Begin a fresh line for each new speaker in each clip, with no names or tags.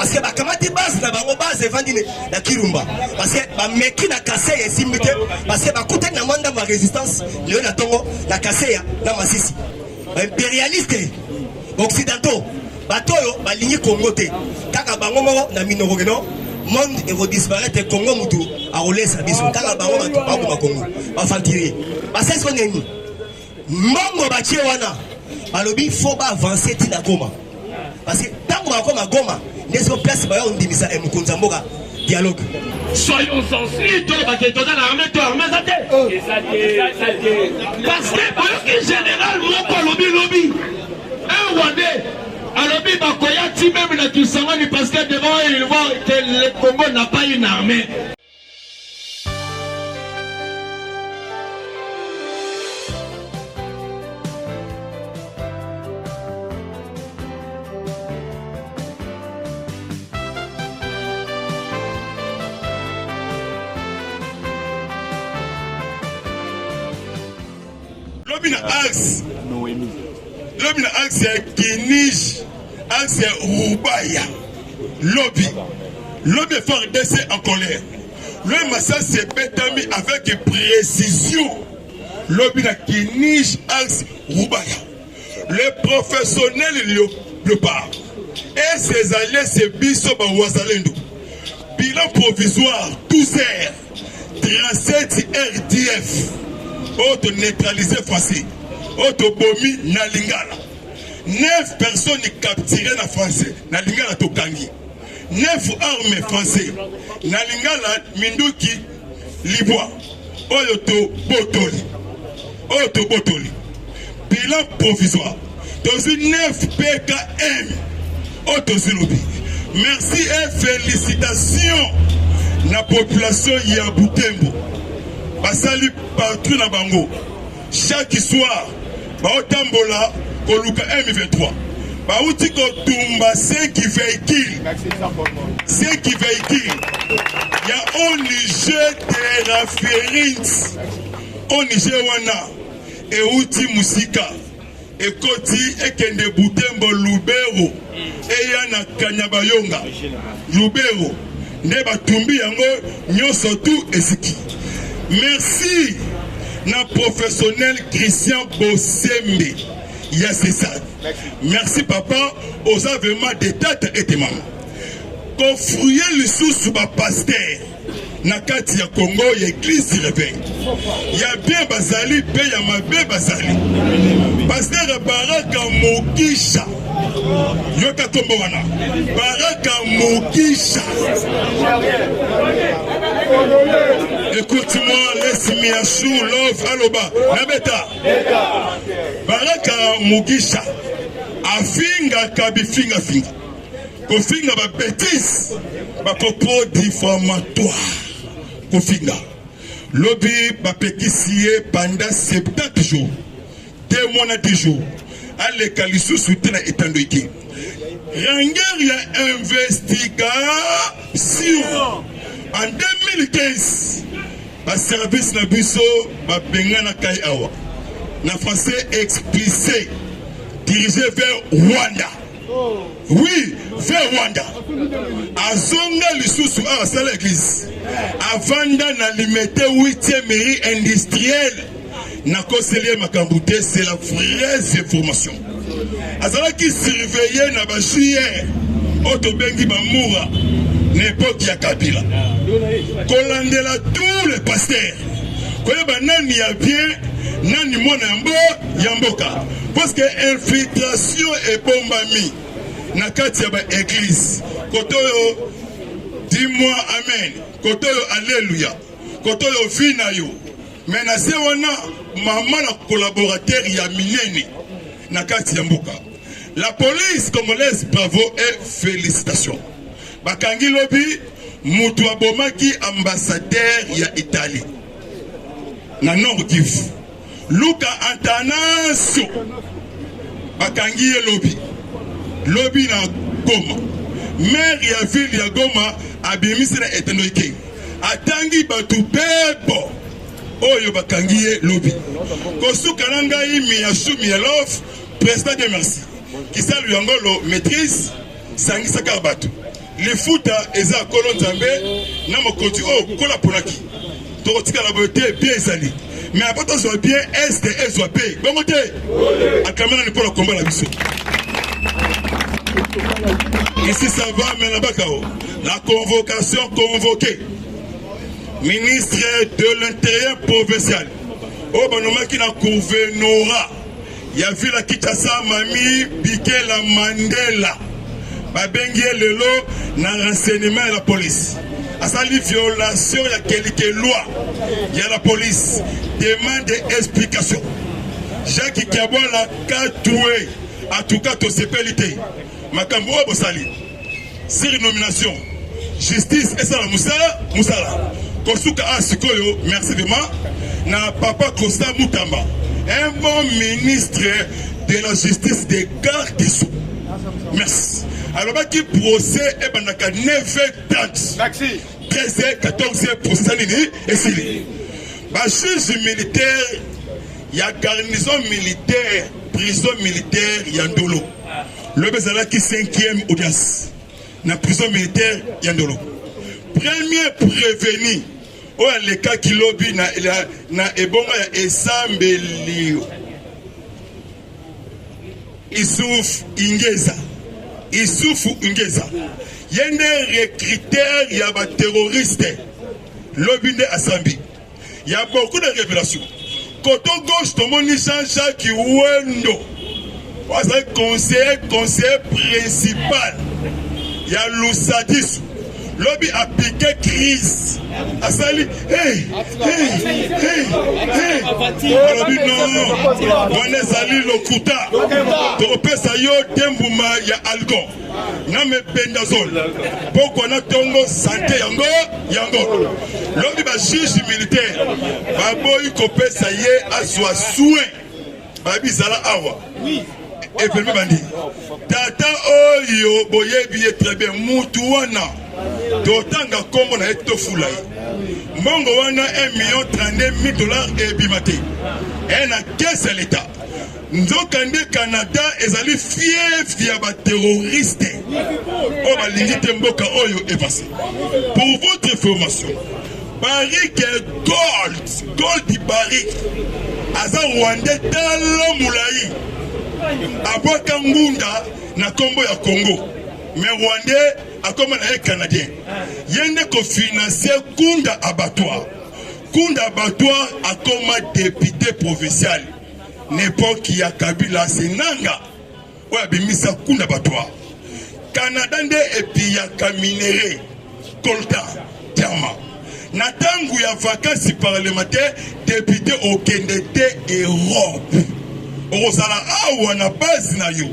parce que bakamati base na bango base evandi na Kirumba parce que bameki na Kaseya esimbi te parce que bakutani na mwanda ma résistance leo na tongo na Kaseya na Masisi impérialiste occidentaux batoyo balingi Congo te kaka bango moko na minokokeno monde eko disparaître Congo mutu akolesa biso kaka bango batu bakoma Congo bafantirier basesi nini mbongo batie wana balobi faut ba avancer tina Goma parce que tango bakoma Goma n'est-ce pas place ba ondimisa mkonza mboka dialogue
soyons sensibles to baketona na armée to armée zate parce que général moko lobi un Rwandais alobi bakoyati même na Kisangani parce que devant il voit que le Congo n'a pas une armée.
Lobina axe Lobina axe Kinij axe Rubaya Lobby fort d'essai en colère. Le massacre s'est bétami avec précision. Lobina Kinij axe Rubaya. Le professionnel le part. Et ses alliés se biso ba Wazalendo. Bilan provisoire 12 heures 37 RDF. Auto neutralisé français. Auto bomi na Lingala. 9 personnes capturées na français. Na Lingala Tokangi. 9 armes français. Na Lingala Minduki Libois. Oyoto Botoli. Oyoto Botoli. Bilan provisoire. Dans une 9 PKM. Oto Zilobi. Merci et félicitations. La population ya Butembo. Basali partout na bango. Chaque soir, baotambola koluka M23. Baouti kotumba 5 véhicules. 5 véhicules. Il y a un Niger Terraferins. Un Niger wana. Et outi musika. Et koti ekende Butembo Lubero. Et yana Kanyabayonga. Lubero. Ne batumbi yango nyoso tout eziki. Merci na professionnel Christian Bossembe. C'est ça. Merci papa aux avènements des dates et des mamans. Confrouiller le sous ba pasteur na kati ya Congo ya église du réveil. Ya bien bazali pe ya mabe bazali. Pasteur Baraka Mokisha. Yoka kombo wana. Baraka Mokisha. Écoute-moi, laisse-moi chou, love, aloba, nabeta. Baraka Mugisha. Afinga kabifinga finga. Kofinga ba bêtise. Ba propos diffamatoire. Kofinga. Lobby ba pétissier pendant 70 jours. 2 mois 10 jours. Allez kalisu soutena etandoiki. Ranger ya investigation. En 2015, le service na biso ba bengana kai awa. Na français explicité dirigé vers Rwanda. Oui, vers Rwanda. Azonga lisusu a sala l'église. Avanda na limité 8e mairie industrielle. Na conseiller Makambouté, c'est la vraie information. Azala qui surveillait na ba juillet. Otobengi ba moura. N'importe ya Kabila. Kolandela tous les pasteurs. Koyeba nani ya bien, nani mwana yamboka. Parce que infiltration et bombami. Na kati ya ba église. Kotoyo, dis-moi amen. Kotoyo alléluia. Kotoyo vina yo. Mais na se wana mama na collaborateur ya minene. Na kati ya mboka. La police congolaise, bravo et félicitations. Bakangi lobi mutu abomaki ambassadeur ya Italie na Nord Kivu Luka Antanasio bakangi lobi na Goma maire ya ville ya Goma abimisi na etenoike atangi batu bebo oyo bakangi lobi kosuka na ngai Miyashu Mielov président de merci qui salut angolo maîtrise sangisa kabatu les futa eza kolo nzambe na mokoti o kola ponaki to tika la beauté bien ezali mais apoto zo bien est et zo pe bongo te akamena ni pour le combat la biso ici ça va mais là-bas la convocation convoquée ministre de l'intérieur provincial au banomaki na gouvernorat ya vila Kinshasa Mami Bikela Mandela babengi lelo na renseignement ya la police asali violation ya quelques lois ya la police demande explication Jacques Kiabola katoué en tout cas to sepelité makambo bosali sur nomination justice et ça la musala kosuka asikoyo merci vraiment na papa Costa Mutamba un bon ministre de la justice des gardes des sceaux merci alors qui procès et banaka 9h30 13h14 nini esili ba juge militaire ya garnison militaire prison militaire ya Ndolo le bezala qui 5e audience na prison militaire ya Ndolo premier prévenu o le cas qui lobby na ebonga ya esambelio Issoufou Ingeza yende recruteur ya ba terroriste lobby de Assambi il y a beaucoup de révélations côté gauche tomoni Jean-Jacques Wendo c'est conseiller principal il y a Loussadis lobby a piqué crise asali lobby non on est allé lokuta topesa yo tembuma ya algon na me bendazole poko na tongo santé yango lobby ba juge militaire ba boy kopesa ye azwa soin ba bizala awa et puis bandi tata oyo boyebi très bien mutu wana totanga kombo na eto fulai mbongo wana $1,032,000 ebimate na caisse à l'état nzokande Canada ezali fief ya ba terroriste o balingi te mboka oyo evasi pour votre information Barrick gold Barrick aza Rwanda talo mulai abwaka ngunda na kombo ya Congo mais Rwanda akoma na Canadien yende ko financer Kunda abattoir akoma député provincial n'époque ya Kabila Senanga oya bimisa Kunda abattoir Canada nde epi ya kaminere coltan diamant na tangu ya vacances parlementaire député okende te Europe Rosala awa na base na yo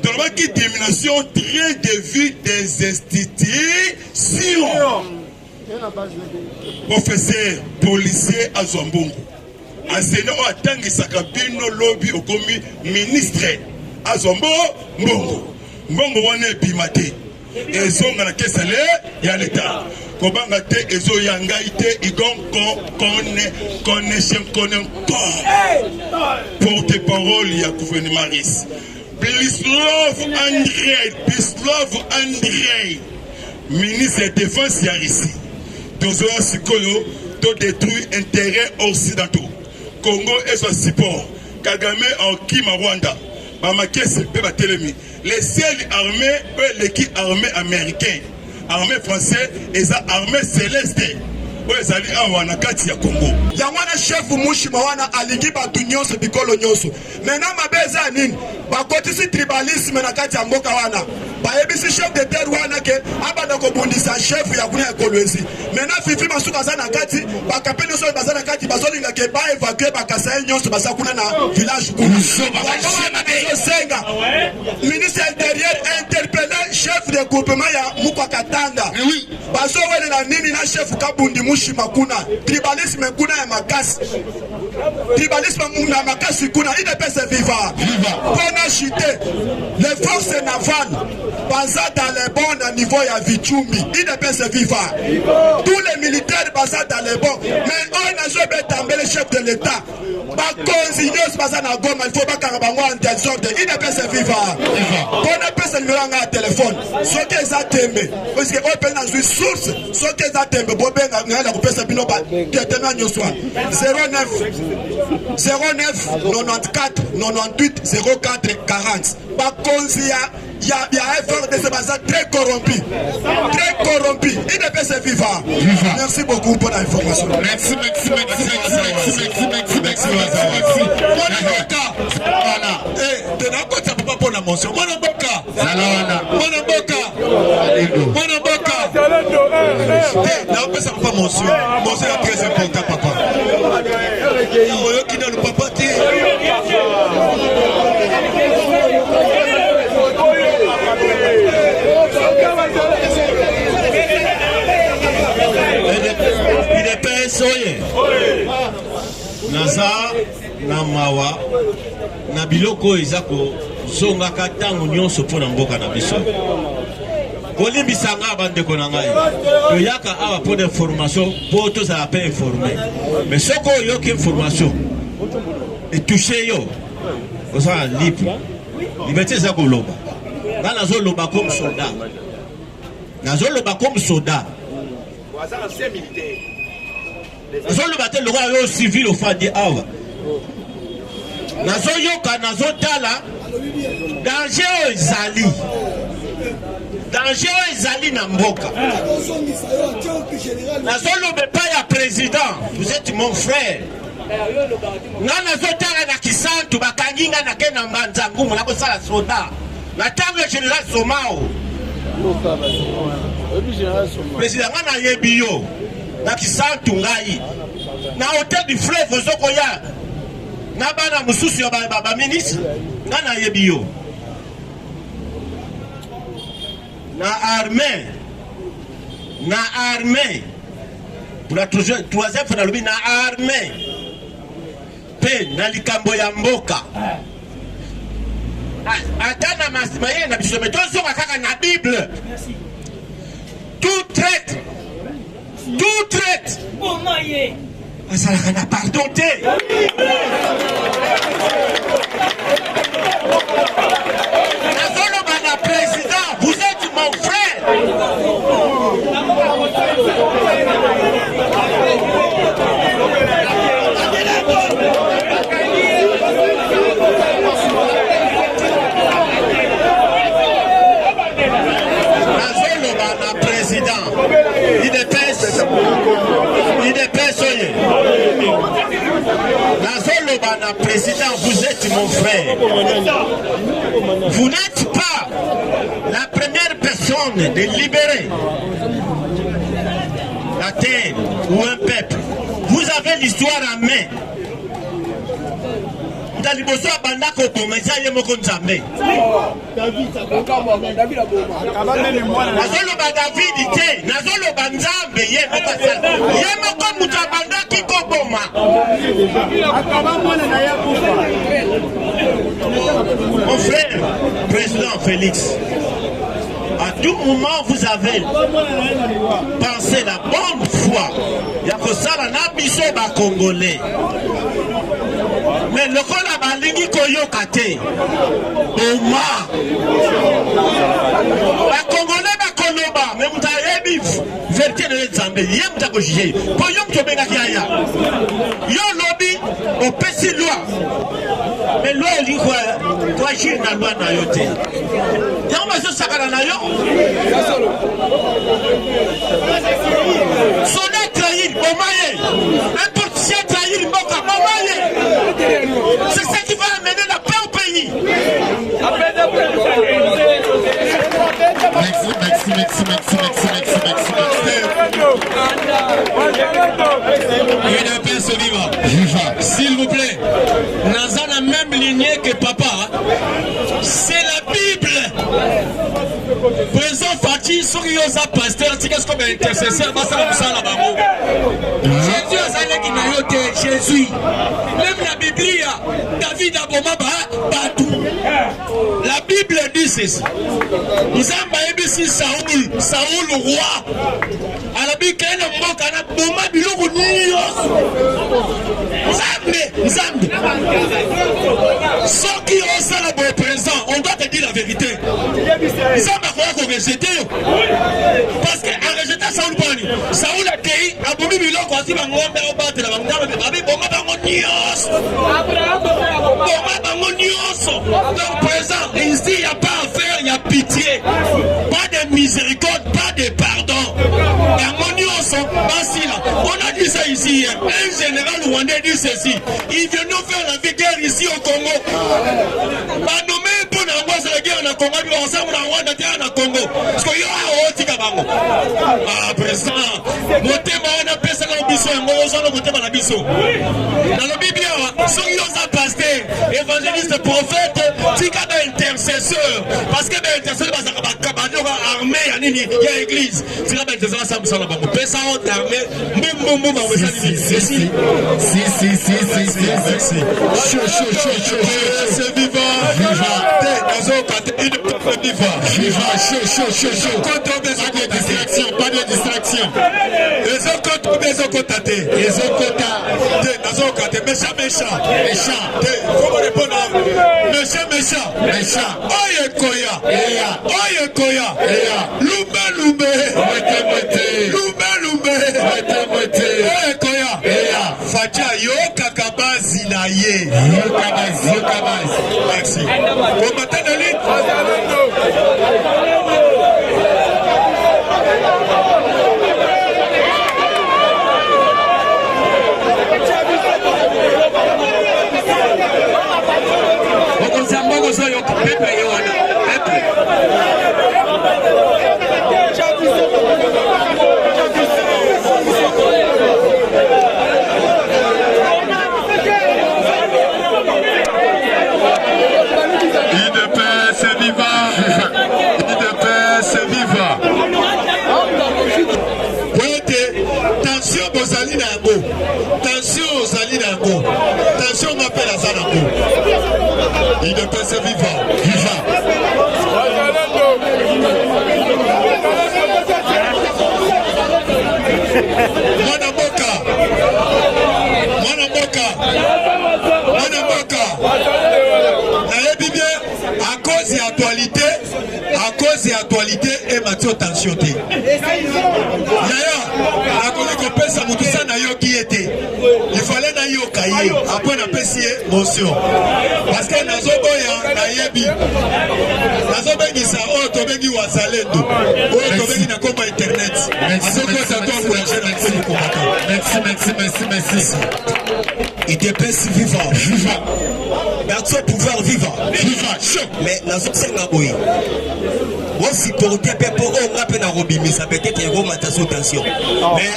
dans la détermination très de vue des institutions professeur policier à Zambongo enseignant à Tangisaka Bino lobby au commis ministre à Zambongo Mbongo wane bimate ezonga na kesale ya l'état kobanga te ezo yangai te igon connaît porte-parole ya gouvernement RIS Bislov Andrei ministre de défense ya RIS tozoya sikoyo to détruire intérêts occidentaux Congo et son support Kagame en Kima Rwanda Bamakese pe batelemi les seules armées l'équipe armée américaine armée française et sa armée céleste ezali awa na kati ya Congo yangwana chef mushima wana alingi batu nyonso bikolo nyonso maintenant mabeza nini bakotisi tribalisme na kati ya mboka wana bayebisi chef de terre wana ke abanda kobundisa chef ya kuna ekolwezi maintenant fifi masuka za na kati bakapeni so baza na kati bazolinga ke ba évacuer bakasa nyonso basa kuna na village kuna senga ministre intérieur interpellé chef de groupement ya Mukwa Katanga baso wele na nini na chef Kabundi mushima kuna tribalisme kuna ya makasi tribalisme kuna makasi kuna il ne peut se vivre pour chuter les forces navales basées dans les bons niveaux ya Vichumi il ne peut se vivre tous les militaires basés dans les bons mais on a jamais tombé le chef de l'état ba consigner basé na Goma il faut pas karabango en désordre il ne peut se vivre on ne peut se numéro à téléphone soki eza tembe parce que open dans une source soki eza tembe bobenga ngala kopesa bino ba tetema nyoswa 09 94 98 04 40 bakonzi ya FRDC baza très corrompu. Il ne peut se vivre. Merci beaucoup pour l'information.
Merci. Voilà. Eh, tu n'as pas de papa pour la mention. Mon Mboka. Eh, n'a pas ça pour mention. Mention est très important, papa. Qui n'a le papa naza na mawa na biloko ezako zonga katango nyonso pona mboka na biso kolimbisanga bandeko na ngai toyaka awa pour information po tozala pe informé mais soko oyoki information etouche yo ozala libre liberté eza koloba nga nazoloba comme soldat nazoloba te lokola yo civil ofandi awa nazoyoka nazotala danger oyo ezali na mboka nazoloba epai ya président vous êtes mon frère nga nazotala na kisantu bakangi nga nake na mbanza ngumu nakosala soda na ntango ya général Somao président nga nayebi yo na kisantu ngai na hotel du fleuve ozokoya na bana mosusu ya baministre nga nayebi yo na armée pour la troisième fois nalobi na armée pe na likambo ya mboka ata na maye na biso tozonga kaka na Bible tout traite azalaka na pardon te nazoloba na président vous êtes mon frère nazoloba na président IDPS oye nazoloba na président vous êtes mon frère vous n'êtes pas la première personne de libérer la terre ou un peuple vous avez l'histoire en main Daliboso abandako bomeza ye moko nzambe nazoloba David te nazoloba nzambe ye moko asala ye moko mutu abandaki koboma mon frère président Félix à tout moment vous avez pensé la bonne foi ya kosala na biso ba congolais mais lokola balingi koyoka te oma ba congolais bakoloba mais mutu ayebi vérité de nzambe ye mutu akojuge po yo mutu obengaki aya yo lobi opesi loi mais loi elingi koagir na loi na yo te yango bazosakana na yo soda trahir bomaye n'importe si trahir mboka bomaye c'est ça qui va amener la paix au pays. Merci. S'il vous plaît, Naza la même lignée que papa, c'est la Bible. Président Fatih, ceux qui ont pasteur, c'est qu'est-ce qu'on a intercesseur, Jésus a salé qui n'a yoté, Jésus. Même la Bible, David a bomba batou. La Bible dit ceci. Nzamba ebisi Saoul roi. Alabi kena mboka na boma biloko nyos. Nzambe. Soki osala bo présent, on doit te dire la vérité. Nzamba ko rejeter. Parce que en rejetant Saoul Bani, Saoul a dit abomi biloko asi bangombe obate la bangaba babi boma bango nyos. Boma bango nyos. Donc présent, ici il n'y a pas à faire, il y a pitié. Pas de miséricorde, pas de pardon. On a dit ça ici hier. Un général rwandais dit ceci. Il vient nous faire la guerre ici au Congo. Pas nommé pour nous la guerre au Congo. On s'en va Rwanda en Congo. Parce qu'il y a un petit cabano. Ah, présent. Motema, on a fait ça dans le biseau. On a monté dans la biseau. Dans le Bible, son yosa pasteur, évangéliste, prophète, tika intercesseur. Parce que l'intercesseur, armée, il y a l'église. Si la intercesseur, ça me semble bon. Personne armée, c'est vivant. Pas de distraction. Merci. Il ne peut se vivant. Actualité et Mathieu tension. Il fallait na yo kaye après na pesier motion parce que nazo boya na yebi nazo bengi sa o to bengi wasalendo o to bengi na komba internet azoko ça toi encourager na koni komata. Merci. Il dépêche vivant Bertso pouvoir vivant mais nazo senga boy on supporter pepo on ngape na robimisa peut-être un romantation tension mais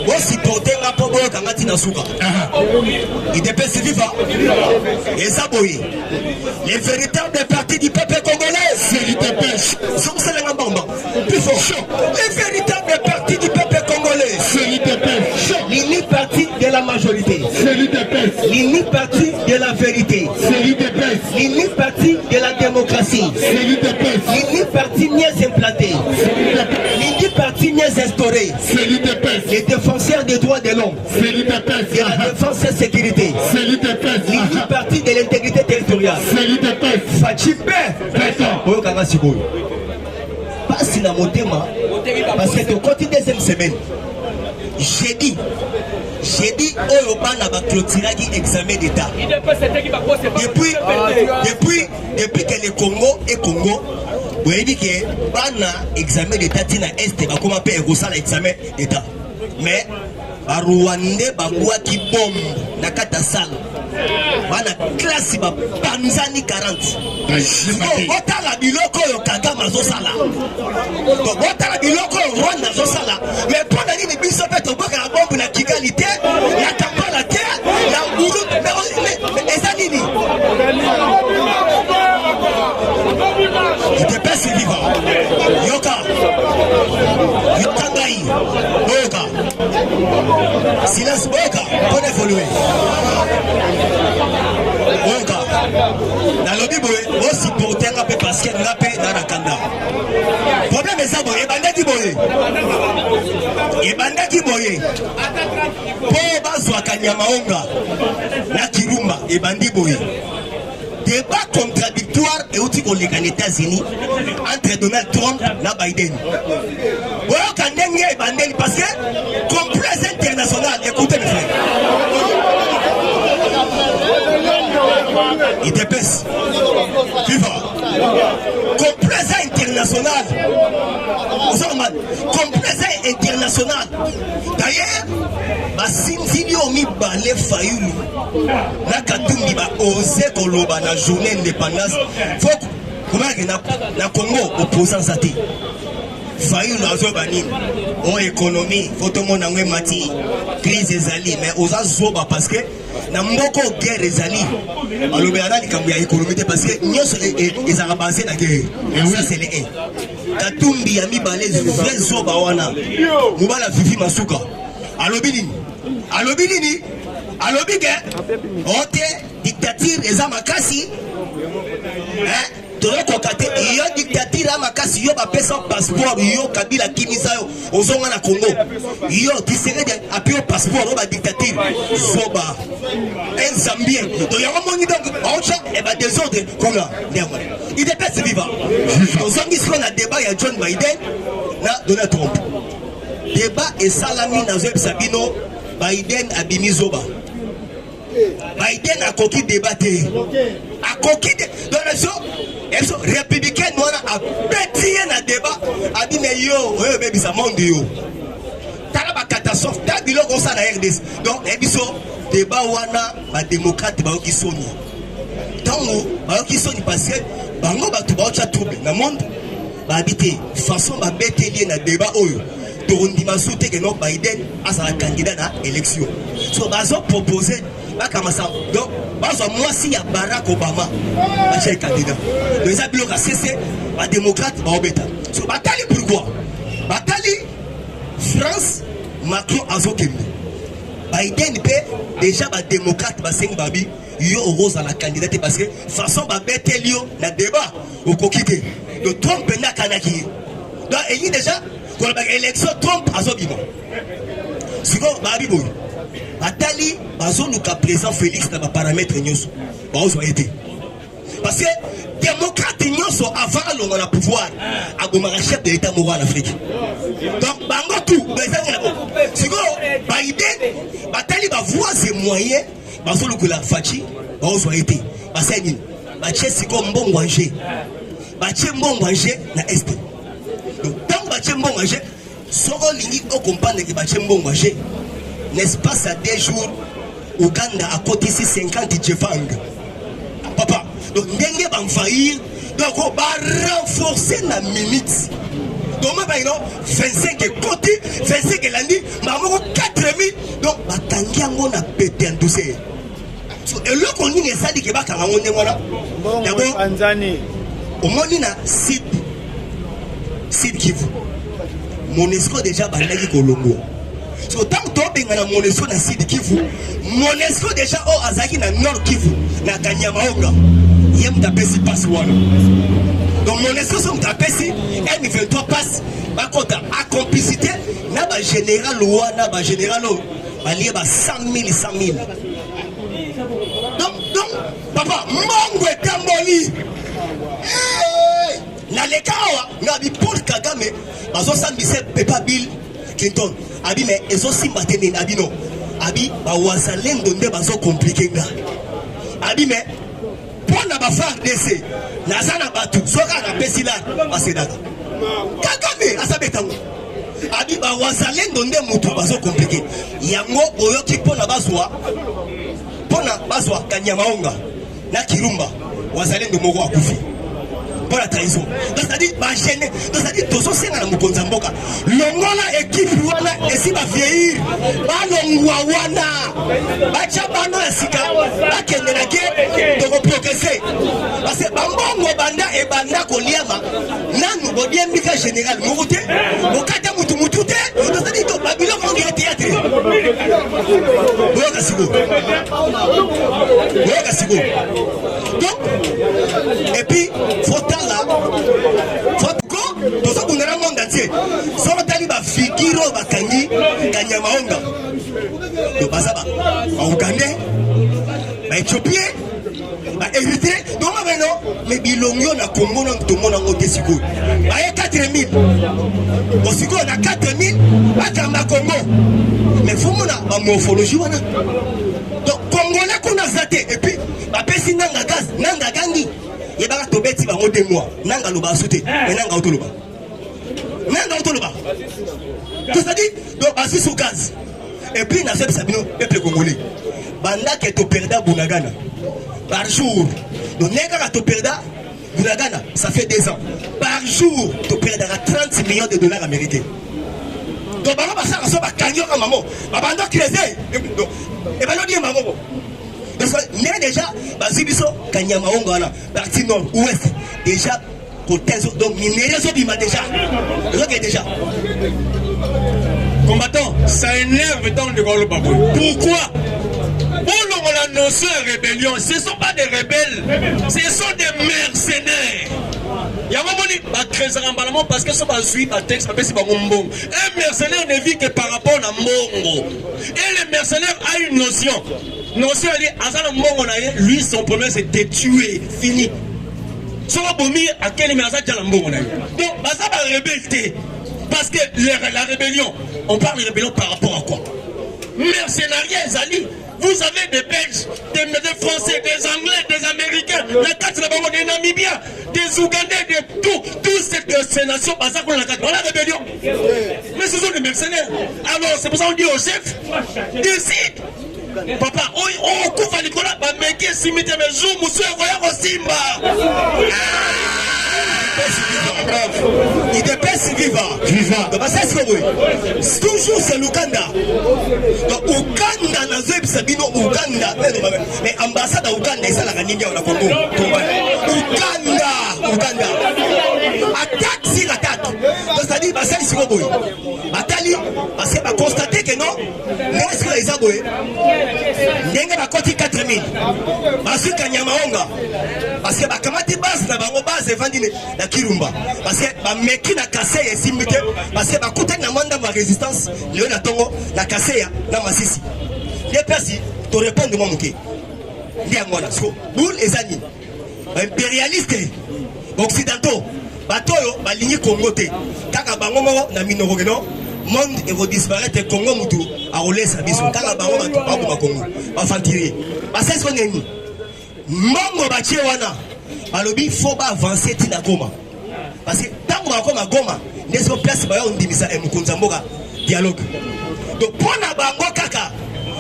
on supporter ngapo boy kangati na suka il dépêche vivant et ça boy les véritables partis du peuple congolais c'est le dépêche c'est le ngamba plus fort les véritables partis du peuple congolais c'est le dépêche l'uni parti de la majorité c'est le dépêche l'uni parti de la vérité c'est le dépêche l'uni parti de la démocratie c'est le dépêche l'uni parti mieux implanté l'uni parti mieux instauré c'est le dépêche les défenseurs des droits de l'homme c'est le dépêche de la défense et sécurité c'est le dépêche l'uni parti de l'intégrité territoriale c'est le dépêche Fachibé Oyo Kanga Sikoyo pas si la motema parce que au côté deuxième semaine jeudi oyo bana ba clôturaki examen d'état depuis que le Congo est Congo vous avez dit que bana examen d'état tina est ba comment faire ça l'examen d'état mais ba Rwandais ba ki bombe na kata sala bana classe ba panzani 40 otala biloko yo Kagame zo sala otala biloko yo Rwanda zo sala mais pendant ni biso peto boka la bombe na Kigali te ya Kampala te ya Nguru mais ezanini il dépasse vivant yoka ngai boka silence boka pour évoluer boka
Dans le lobby, vous supportez un peu parce qu'il y a un peu dans la kanda. Problème est ça, et banda qui boye. Et banda qui boye. Pour Bazwa Kanyamaonga, la Kirumba, et bandi boye. Débat contradictoire et aussi pour les États-Unis entre Donald Trump et Biden. Voilà quand il y a Biden parce que complexe international, écoutez mes frères. Il dépasse. Viva. Complexe international. Complexe international. D'ailleurs, Sinzili Omi Balé Fayoulou. La Katumbi va oser Koloba na journée d'indépendance. Faut comment na Congo opposant Zati. Fayoulou Azobani. En économie, faut tout le monde en mati. Crise ezali, mais osa zoba parce que na mboko guerre ezali. Alors bien là, il y a économie parce que nous ils ont basé la guerre. Et ça c'est les 1. Katumbi Ami Balé vrai zoba wana. Mubala Fifi Masuka. Alobini, alobige, ote dictature eza makasi, tolo kokate iyo dictature makasi yo bapesa passeport yo Kabila kimisa yo ozonga na Congo, yo tisere de apio passeport yo ba dictature zoba, un Zambien, donc y'a un moni donc ocha et ba désordre comme là, il dépasse vivant. Ozongi ce qu'on a débat ya John Biden na Donald Trump. Débat et salami na Zeb Sabino. Biden a bimi zoba. Biden a coquille débatté. A coquille de l'élection républicaine a pétillé dans débat. A dit mais yo, baby ça monde yo. T'as la catastrophe. T'as dit qu'on ça na RDC. Donc ebiso débat wana ba démocrate ba qui soni. Tango ba qui soni parce que bango ba tu ba cha trouble na monde. Ba habiter façon ba bételier na débat oyo. Torundi masouté que non Biden a sa candidat à l'élection. So bazo proposé donc bazo moi si ya Barack Obama a cher candidat. Les abilo ka cessé ba démocrate ba obeta. So batali pourquoi? Batali France Macron azokembe. Biden peut déjà ba démocrate ba seng babi yo rose à la candidate parce que façon ba betelio na débat au kokité. Donc Trump na kanaki. Donc il y déjà pour l'élection Trump a zobima. Si vous avez dit, Atali, Bazoluka présent Félix dans les paramètres nyonso. Bazo été. Parce que démocrate nyonso avant le pouvoir, a gomara chef de l'État moral en Afrique. Donc bango tout, si vous Biden, Atali va voir ses moyens, Bazoluka la fachi, Bazo été. Parce que Baché si comme bon manger, Baché bon manger na est. Donc, tant que bon manger, Soro Lingi au comprendre que Bachem bon manger, n'est-ce pas ça 2 jours, Ouganda à côté ici 50 Jefang. Papa, donc Nenge va faillir, donc on va renforcer la minute. Donc, moi, 25 côté, 25 lundi, maman 4000, donc, Batangiango n'a pété un dossier. Et là, on dit que ça dit que Bakaramon est voilà. D'abord, au moins, il y a site. Sud Kivu. Monesco déjà bandaki Kolongo. So tant que tu es dans Monesco na Sud Kivu, Monesco déjà au Azaki na Nord Kivu, na Kanyamaonga. Yem tapesi passe wana. Donc Monesco sont tapesi, M23 passe, bakota a complicité na ba général wana ba général ba lié ba 100 000 100 000. Donc papa, Mongo et Tamboli. Na lekawa na bi Paul Kagame bazo sambise Pepa Bill Clinton abi mais ezo simbatene abi no abi ba wazalendo nde bazo compliquer nga abi mais pona ba FARDC na zana batu soka na pesila basedaka Kagame asabetango abi ba wazalendo nde mutu bazo compliquer yango oyoki pona bazwa Kanyamaonga na Kirumba wazalendo moko akufi pour la trahison. Donc ça dit bah gêner. Donc ça dit tous ceux qui sont dans le Konzamboka. L'ongola équipe wana et si va vieillir. Bah l'ongwa wana. Bah chabano esika. Bah kende na guerre. Donc on progresser. Parce que bambongo banda et banda koliama. Nanu bodie mika général. Mouroute. Mokata mutu mutute. Donc ça dit to Babylone on dirait théâtre. Donc Donc, et puis, faut là, faut que le monde entier. Sans taliba figure bakangi, kanyamaonga. Donc, basaba, Ougandais, Éthiopien, Érythrée, donc maintenant, mais bilongio na Congo na tout le monde en côté sigo. Aye 4000. Au sigo on a 4000, à Congo. Mais faut mon a morphologie wana. Donc Congolais qu'on a zaté et puis ba pesi nanga gaz, nanga gangi. Et bah to beti ba ngo 2 mois. Nanga lo ba sauté, mais nanga autoloba. Nanga autoloba. Tout ça dit donc assis sous gaz. Et puis na fait sabino peuple congolais. Banda que to perda Bunagana par jour. Donc nega to perda Bunagana, ça fait 2 ans. Par jour, to perdra 30 millions de dollars américains. Donc baba basa so ba kanyo ka maman. Baba ndo creuser. Et ba no di maman. Donc né déjà bazibiso kanyama ongo na partie nord ouest déjà côté donc minéraux so bima déjà. Donc déjà
combattant, ça énerve tant de Golo Babou. Pourquoi? Pour la notion de rébellion, ce ne sont pas des rebelles, ce sont des mercenaires. Il y a un moment où parce que ça va suivre un texte, un mercenaire ne vit que par rapport à Mongo. Et le mercenaire a une notion. Notion, elle dit, lui, son problème, c'est de tuer. Fini. Donc, ça va rébellion. Parce que la rébellion, on parle de rébellion par rapport à quoi? Mercenariat, Zali. Vous avez des Belges, des Français, des Anglais, des Américains, des Namibiens, des Ougandais, toutes ces nations, dans la rébellion. Mais ce sont des mercenaires. Alors, c'est pour ça qu'on dit au chef, décide. Papa, on coupe à Nicolas, mais qui est simité, mais joue, monsieur, voyons au Simba.
Il dépasse vivant. Donc, ça, c'est toujours c'est l'Ouganda. Donc, Ouganda, dans Sabino, Ouganda, mais ambassade à Ouganda, c'est la Ranimia, on a Congo. Ouganda. Attaque sur attaque. Donc, ça dit, c'est ce qu'on veut. Batali, parce qu'on a constaté que non, mais est-ce que les aboués, n'y a pas côté 4000. Parce que Kanyamaonga, parce que Bakamati base, la base, la Kirumba. Parce que Meki na cassé et simité. Parce que Bakuta na manda ma résistance, Léon na Tongo, na cassé, na Massissi. Les personnes, te répondent de mon mouké. Dis-moi, boule et zani. Impérialistes, occidentaux, batoyo, baligné Congoté. Kaka bangomo na minogeno. Monde et vous disparaître Congo Moutou à rouler sa biso. Kaka bangomo ba Congo. Ba fantiri. Parce que ce qu'on est Mongo batie wana. Balobi faut pas avancer tina Goma. Parce que tant qu'on a Goma, n'est-ce pas place ba on dimisa et Mukunzamboga dialogue. Donc pour na bango kaka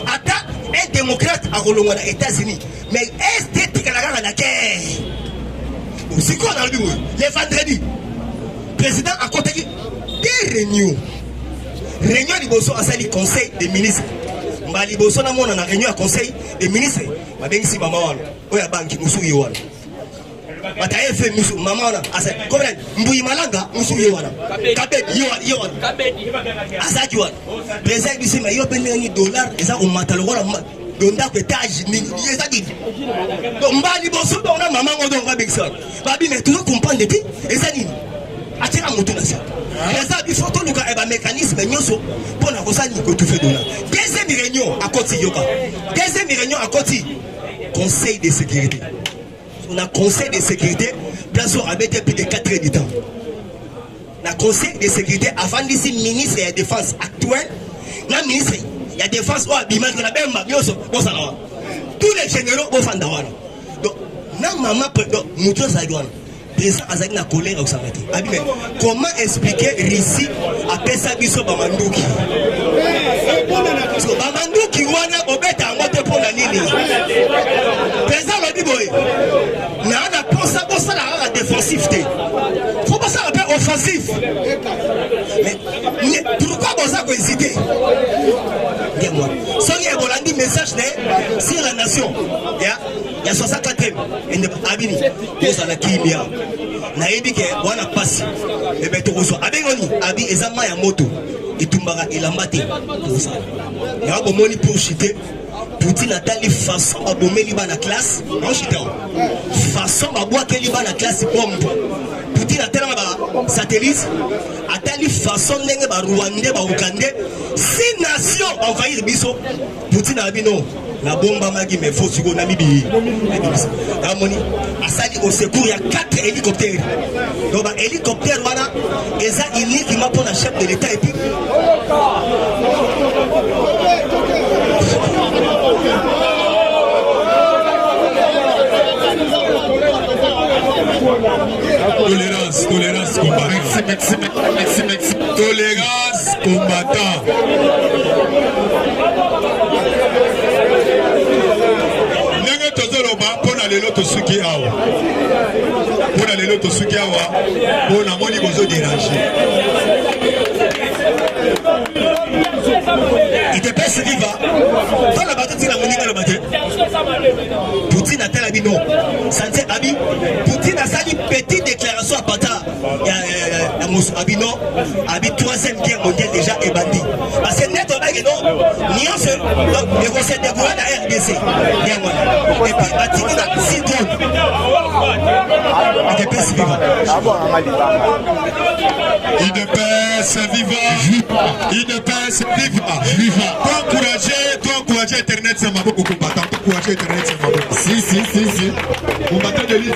ata un démocrate à Rolonga aux États-Unis. Mais esthétique à la guerre. C'est quoi dans le bureau? Les vendredis, le président a contacté des réunions. Réunion du Bosso à sali conseil des ministres. Mbali Bosso na mona na réunion à conseil des ministres. Ma bengi si maman wana. Oya banki musu yewana. Bataye fait musu maman wana. Asa comprendre mbuyi malanga musu yewana. Kabet yewana. Asa kiwana. Président bisi ma yo benni dollar eza o matalo wala donda ko étage ni eza dit. Donc mbali Bosso na maman ngo donc abeksa. Babi mais toujours comprendre depuis eza nini. Atira moto na ça. Il faut que nous ayons un mécanisme pour nous tout fait. Deuxième réunion à Koti Yoka. Deuxième réunion à Koti. Conseil de sécurité. On a conseil de sécurité. Place où avec plus de 4 heures du temps. Le conseil de sécurité avant d'ici ministre de la défense actuel. Le ministre de la défense au Abimag de la Bemba. Tous les généraux au Fandawana. Donc, non maman nous tous à Azagna colère au Samati. Comment expliquer Rissi à Pesabiso Bamandouki? Parce que Bamandouki wana obeta moto pour la nini. Président le dit boy. Na pensa bossa la défensivité. Faut pas ça appelle offensif. Mais pourquoi bossa ko hésiter? Dis-moi. Sonia Bolandi message sur la nation. Il y a 64e Abini. Bossa la kimia. Naebi ke wana pasi ebeto koso abengoni abi ezama ya moto itumbaka elambate kosa ya bomoni pour chuter Poutine atali façon abomeli ba na classe non chita façon babwakeli ba na classe bombe Poutine atala ba satellite atali façon ndenge ba Rwandais ba Ougandais si nation envahir biso Poutine abino la bombe magi mais faut suko na mibi amoni asali au secours il y a 4 hélicoptères donc ba hélicoptère wana eza uniquement pour la chef de l'état et puis
tolérance combattant. Merci. Tolérance combattant. Ndenge tozoloba mpona lelo tosuki awa. Mpona lelo tosuki awa, mpona moni bozo déranger.
Il te pèse viva. Dans la bataille, la monnaie le matin. Poutine a tel habit non. Santé Abi. Poutine a sali petite déclaration à Pata. Abino, Abi 3e guerre mondiale déjà est bandit. Parce que net on a que non. Nuance. Donc le conseil de gouvernement à RDC. Et puis Batini a 6 drones. Il te pèse viva.
Il te pèse viva. Il te pèse viva. Toi encourager Internet, c'est ma beaucoup combattant. Toi encourager Internet, c'est ma beaucoup. Si. Combattant de l'île